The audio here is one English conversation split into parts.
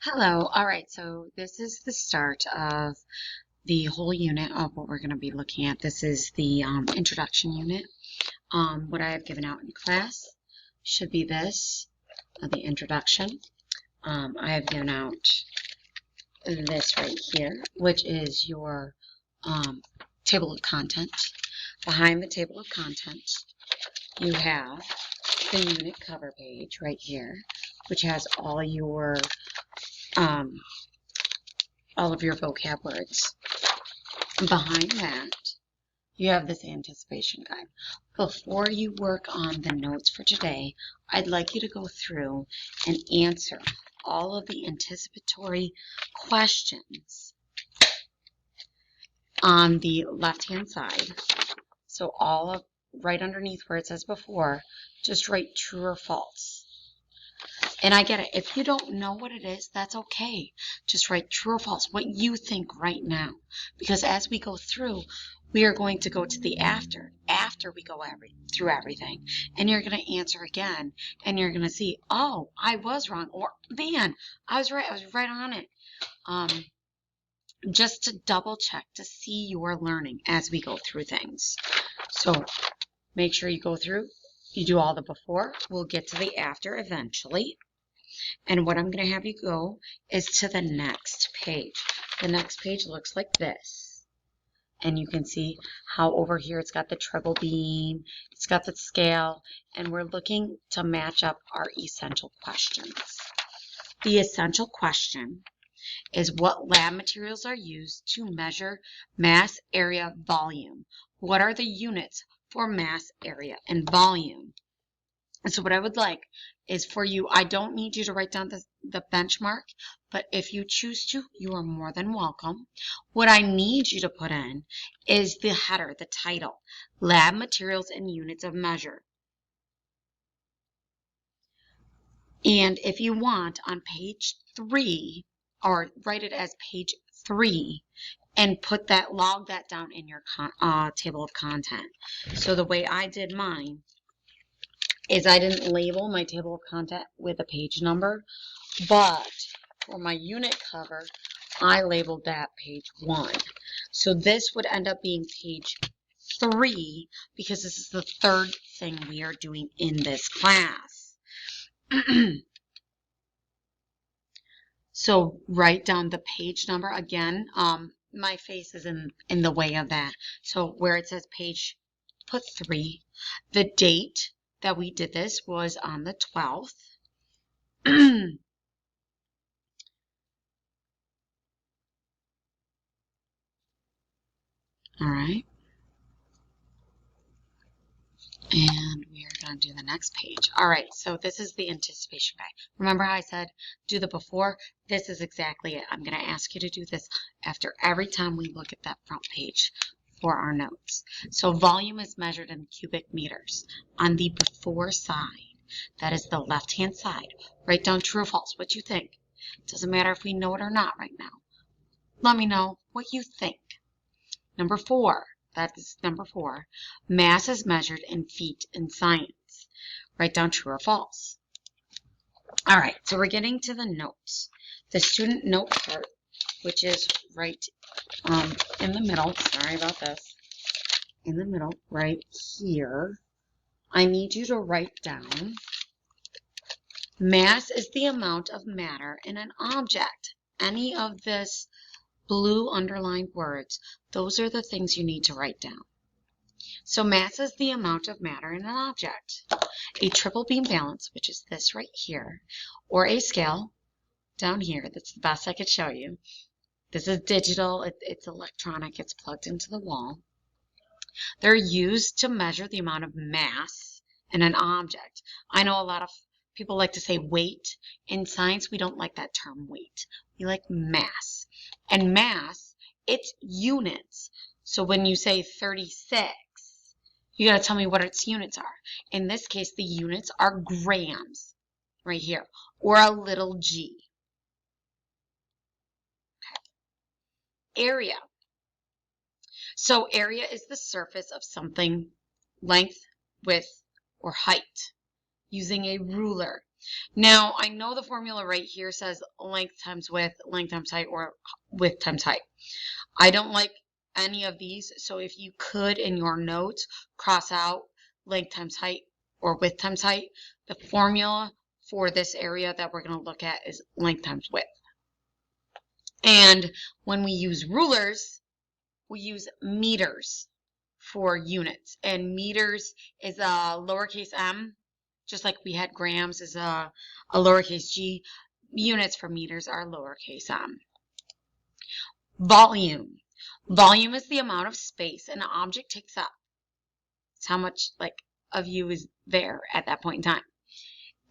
Hello. All right, so this is the start of the whole unit of what we're going to be looking at. This is the introduction unit. What I have given out in class should be this, the introduction. I have given out this right here, which is your table of contents. Behind the table of contents, you have the unit cover page right here, which has all of your vocab words. Behind that, you have this anticipation guide. Before you work on the notes for today, I'd like you to go through and answer all of the anticipatory questions on the left-hand side. So right underneath where it says before, just write true or false. And I get it. If you don't know what it is, that's okay. Just write true or false, what you think right now. Because as we go through, we are going to go to the after we go through everything. And you're going to answer again. And you're going to see, oh, I was wrong. Or, man, I was right. I was right on it. Just to double check to see your learning as we go through things. So make sure you go through. You do all the before. We'll get to the after eventually. And what I'm going to have you go is to the next page. The next page looks like this. And you can see how over here it's got the treble beam, it's got the scale, and we're looking to match up our essential questions. The essential question is what lab materials are used to measure mass, area, volume. What are the units for mass, area, and volume? And so what I would like is for you, I don't need you to write down the benchmark, but if you choose to, you are more than welcome. What I need you to put in is the header, the title, Lab Materials and Units of Measure. And if you want, on page 3, or write it as page 3, and log that down in your table of content. So the way I did mine is I didn't label my table of content with a page number, but for my unit cover, I labeled that page 1. So this would end up being page 3 because this is the third thing we are doing in this class. So write down the page number again. My face is in the way of that. So where it says page, put 3. The date that we did this was on the 12th. All right. And we are going to do the next page. All right, so this is the anticipation guide. Remember how I said do the before? This is exactly it. I'm going to ask you to do this after every time we look at that front page for our notes. So volume is measured in cubic meters. On the before side, that is the left-hand side, write down true or false, what you think. Doesn't matter if we know it or not right now. Let me know what you think. Number 4. That is number 4. Mass is measured in feet in science. Write down true or false. All right, so we're getting to the notes. The student note part, which is right in the middle. Sorry about this. In the middle, right here. I need you to write down mass is the amount of matter in an object. Any of this blue underlined words, those are the things you need to write down. So mass is the amount of matter in an object. A triple beam balance, which is this right here, or a scale down here, that's the best I could show you. This is digital, it's electronic, it's plugged into the wall. They're used to measure the amount of mass in an object. I know a lot of people like to say weight. In science, we don't like that term weight. We like mass. And mass, it's units. So when you say 36, you got to tell me what its units are. In this case, the units are grams right here, or a little g. Okay. Area. So area is the surface of something, length, width, or height, using a ruler. Now, I know the formula right here says length times height, or width times height. I don't like any of these, so if you could, in your notes, cross out length times height or width times height, the formula for this area that we're going to look at is length times width. And when we use rulers, we use meters for units. And meters is a lowercase m, just like we had grams is a lowercase g. Units for meters are lowercase m. Volume. Volume is the amount of space an object takes up. It's how much of you is there at that point in time.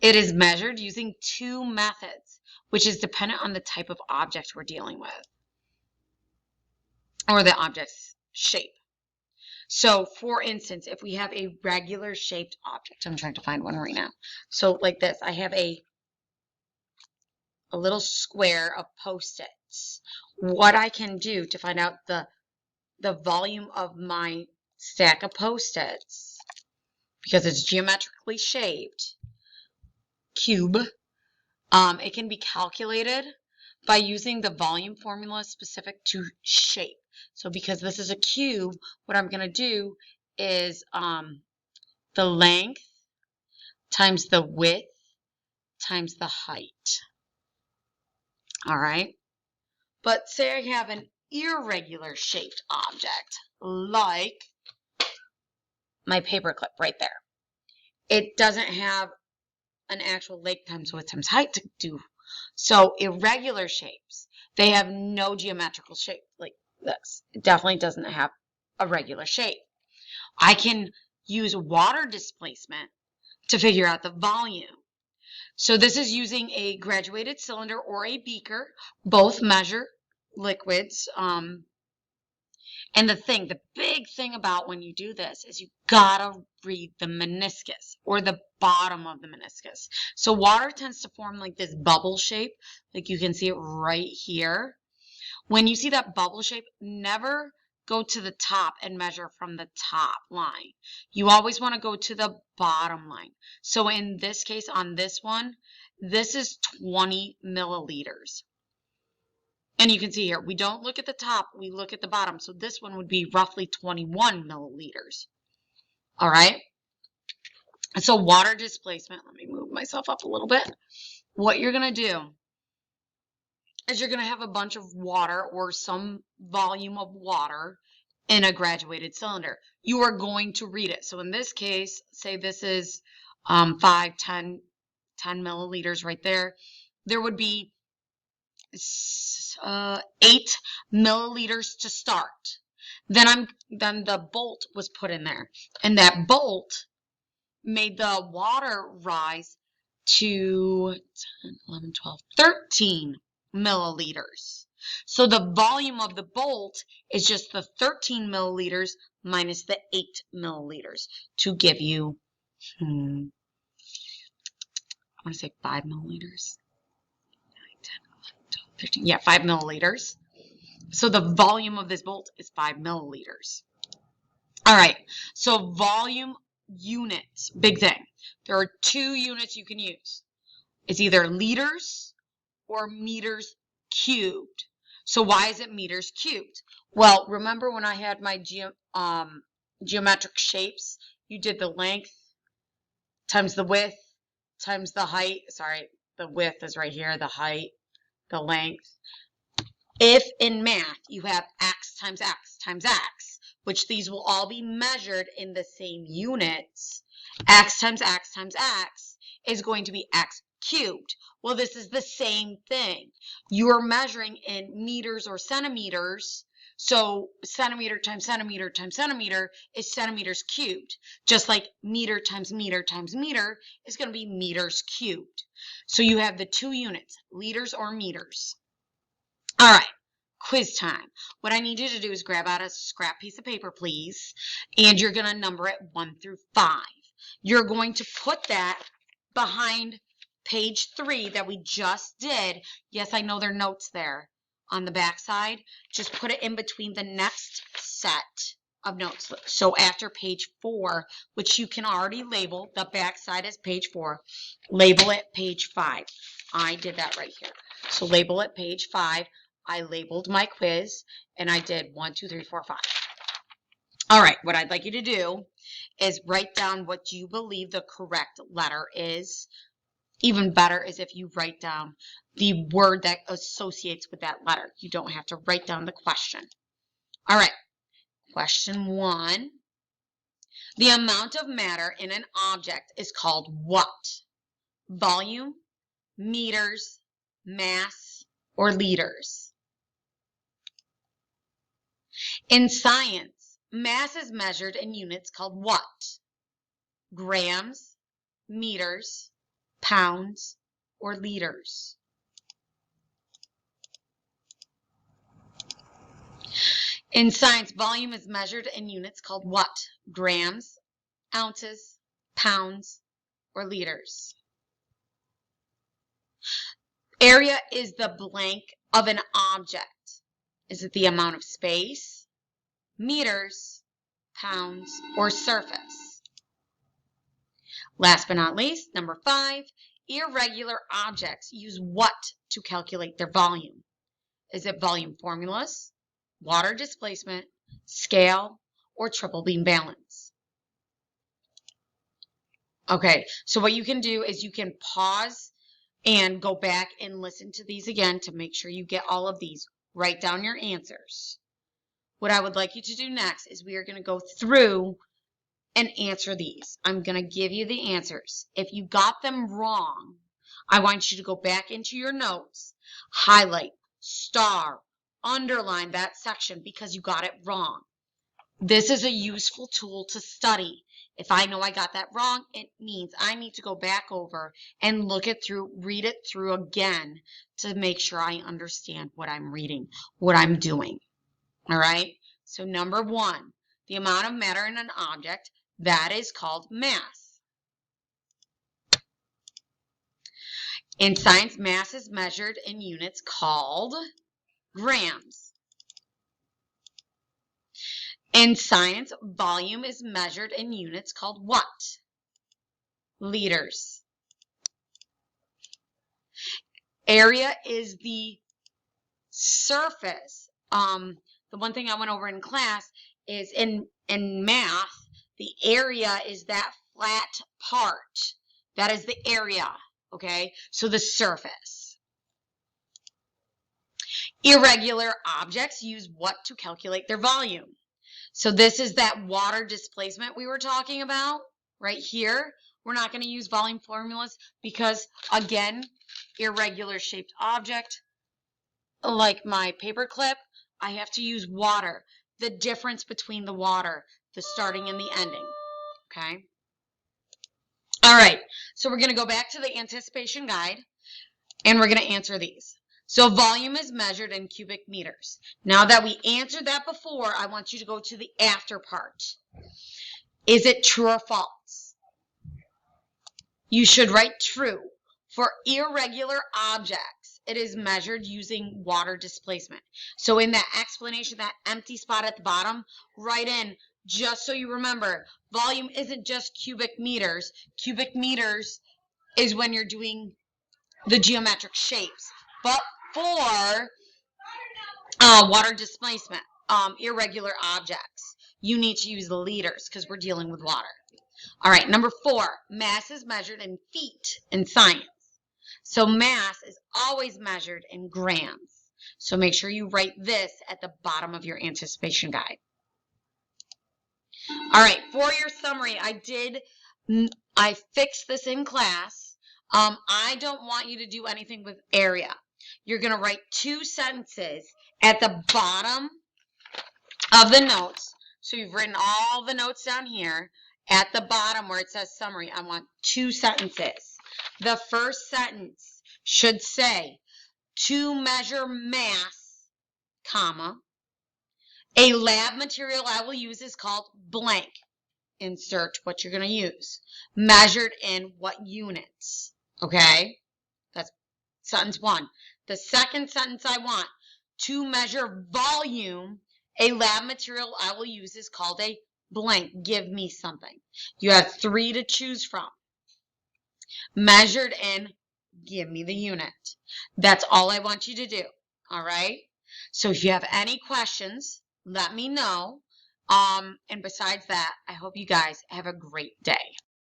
It is measured using two methods, which is dependent on the type of object we're dealing with, or the object's shape. So, for instance, if we have a regular shaped object, I'm trying to find one right now. So, like this, I have a little square of Post-its. What I can do to find out the volume of my stack of Post-its, because it's geometrically shaped, cube, it can be calculated by using the volume formula specific to shape. So because this is a cube, what I'm going to do is the length times the width times the height. All right? But say I have an irregular shaped object, like my paperclip right there. It doesn't have an actual length times width times height to do. So irregular shapes, they have no geometrical shape like this. It definitely doesn't have a regular shape. I can use water displacement to figure out the volume. So this is using a graduated cylinder or a beaker. Both measure liquids. And the big thing about when you do this is you gotta read the meniscus, or the bottom of the meniscus. So water tends to form like this bubble shape, like you can see it right here. When you see that bubble shape, never go to the top and measure from the top line. You always want to go to the bottom line. So in this case, on this one, this is 20 milliliters. And you can see here, we don't look at the top, we look at the bottom. So this one would be roughly 21 milliliters. All right. So water displacement, let me move myself up a little bit. What you're going to do is you're going to have a bunch of water, or some volume of water, in a graduated cylinder. You are going to read it. So in this case, say this is 10 milliliters right there. There would be 8 milliliters to start. Then the bolt was put in there, and that bolt made the water rise to 10, 11, 12, 13 milliliters. So the volume of the bolt is just the 13 milliliters minus the 8 milliliters to give you, I want to say 5 milliliters. 15, yeah, 5 milliliters. So the volume of this bolt is 5 milliliters. All right, so volume units, big thing. There are two units you can use. It's either liters or meters cubed. So why is it meters cubed? Well, remember when I had my geometric shapes, you did the length times the width times the height. Sorry, the width is right here, the height, the length. If in math you have x times x times x, which these will all be measured in the same units, x times x times x is going to be x cubed. Well, this is the same thing. You're measuring in meters or centimeters, so centimeter times centimeter times centimeter is centimeters cubed. Just like meter times meter times meter is going to be meters cubed. So you have the two units, liters or meters. All right, quiz time. What I need you to do is grab out a scrap piece of paper, please, and you're going to number it 1 through 5. You're going to put that behind page 3 that we just did. Yes, I know there are notes there on the back side. Just put it in between the next set of notes. So after page 4, which you can already label, the back side is page 4, label it page 5. I did that right here. So label it page 5. I labeled my quiz, and I did 1, 2, 3, 4, 5. All right, what I'd like you to do is write down what you believe the correct letter is. Even better is if you write down the word that associates with that letter. You don't have to write down the question. All right, question 1. The amount of matter in an object is called what? Volume, meters, mass, or liters? In science, mass is measured in units called what? Grams, meters, pounds, or liters? In science, volume is measured in units called what? Grams, ounces, pounds, or liters? Area is the blank of an object. Is it the amount of space, meters, pounds, or surface? Last but not least, number 5, irregular objects use what to calculate their volume? Is it volume formulas, water displacement, scale, or triple beam balance? Okay, so what you can do is you can pause and go back and listen to these again to make sure you get all of these. Write down your answers. What I would like you to do next is we are going to go through and answer these. I'm going to give you the answers. If you got them wrong, I want you to go back into your notes, highlight, star, underline that section because you got it wrong. This is a useful tool to study. If I know I got that wrong, it means I need to go back over and look it through, read it through again to make sure I understand what I'm reading, what I'm doing. All right? So number 1, the amount of matter in an object, that is called mass. In science, mass is measured in units called grams. In science, volume is measured in units called what? Liters. Area is the surface. The one thing I went over in class is in math, the area is that flat part. That is the area, okay? So the surface. Irregular objects use what to calculate their volume? So this is that water displacement we were talking about right here. We're not going to use volume formulas because, again, irregular shaped object, like my paper clip, I have to use water. The difference between the water, the starting and the ending, okay? All right, so we're going to go back to the anticipation guide, and we're going to answer these. So volume is measured in cubic meters. Now that we answered that before, I want you to go to the after part. Is it true or false? You should write true. For irregular objects, it is measured using water displacement. So in that explanation, that empty spot at the bottom, write in, just so you remember, volume isn't just cubic meters. Cubic meters is when you're doing the geometric shapes. But for water displacement, irregular objects, you need to use the liters because we're dealing with water. All right, number 4, mass is measured in feet in science. So mass is always measured in grams. So make sure you write this at the bottom of your anticipation guide. All right, for your summary, I fixed this in class. I don't want you to do anything with area. You're going to write 2 sentences at the bottom of the notes. So you've written all the notes down here. At the bottom where it says summary, I want 2 sentences. The first sentence should say, to measure mass, comma, a lab material I will use is called blank. Insert what you're going to use. Measured in what units? Okay? That's sentence 1. The second sentence I want, to measure volume A lab material I will use is called a blank. Give me something. You have 3 to choose from. Measured in, give me the unit. That's all I want you to do. All right? So if you have any questions, let me know. And besides that, I hope you guys have a great day.